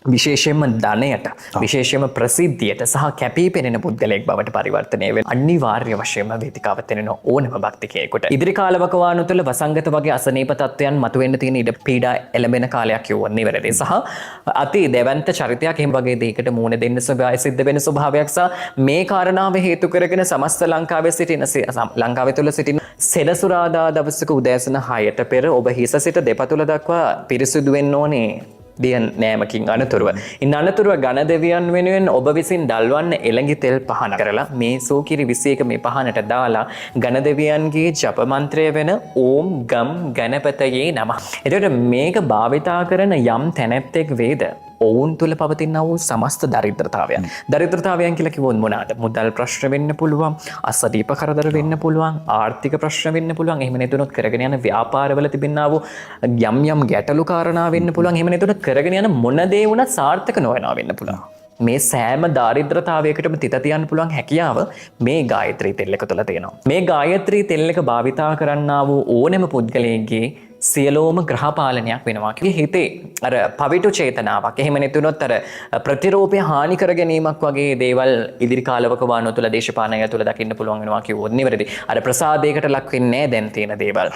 විශේෂයෙන්ම ධනයට විශේෂයෙන්ම ප්‍රසිද්ධියට සහ කැපී පෙනෙන පුද්ගලයෙක් බවට පරිවර්තනය වෙන අනිවාර්ය වශයෙන්ම වේදිකාව තෙරෙන ඕනම භක්තිකයෙකුට ඉදිරි කාලවකවානු තුළ වසංගත වගේ අසනීප තත්ත්වයන් මතුවෙන්න තියෙන ඉඩ පීඩා එළඹෙන කාලයක් යවන්නේ වැරදි සහ අති දෙවන්ත චරිතයක් එහෙම වගේ දෙයකට මුහුණ දෙන්න සිද්ධ වෙන ස්වභාවයක් සහ මේ කාරණාව හේතු කරගෙන සමස්ත ලංකාවේ සිටින ලංකාවේ තුළ සිටින සෙනසුරාදා දවසක උදෑසන 6ට පෙර ඔබ හිස සිට දෙපතුල දක්වා පිරිසිදු වෙන්න ඕනේ දියන් නෑමකින් අනතුරුව. ඉන් අනතුරුව ගණ දෙවියන් වෙනුවෙන් ඔබ විසින් දල්වන්න එළඟි තෙල් පහන කරලා මේ සෝකිරි 21 මේ පහනට දාලා ගණ දෙවියන්ගේ ජප මන්ත්‍රය වෙන ඕම් ගම් ගණපතයේ නම. එතකොට මේක භාවිතා කරන යම් තැනැත්තෙක් වේද ඔවුන් තුළ පවතින වූ සමස්ත දරිද්‍රතාවයන්. දරිද්‍රතාවයන් කියලා කිව්වොත් මොනවාද? මුදල් ප්‍රශ්න වෙන්න පුළුවන්, අසනීප කරදර වෙන්න පුළුවන්, ආර්ථික ප්‍රශ්න වෙන්න පුළුවන්. එහෙම නැතුනොත් කරගෙන යන ව්‍යාපාරවල තිබෙනා වූ යම් යම් ගැටලු කාරණා වෙන්න පුළුවන්. එහෙම නැතුනොත් කරගෙන යන මොන දේ වුණත් සාර්ථක නොවනවා වෙන්න පුළුවන්. මේ සෑම දාරිද්‍රතාවයකටම තිත තියන්න පුළුවන් හැකියාව මේ ගායත්‍රී තෙල් එක තුළ තියෙනවා. මේ ගායත්‍රී තෙල් එක භාවිතා කරන්නා වූ ඕනෑම පුද්ගලයෙක්ගේ සියලෝම ග්‍රහ පාලනයක් වෙනවා. හිතේ අර පවිටු චේතනාවක් එහෙම නැතුනොත් අර ප්‍රතිරෝපය හානි කර ගැනීමක් වගේ දේවල් ඉදිරි කාලවක වානෝ තුළ දේශපාලනය තුළ දකින්න පුළුවන් වෙනවා කිව්වොත් නිවැරදි. අර ප්‍රසාදයකට ලක් වෙන්නේ දැන් තියෙන දේවල්.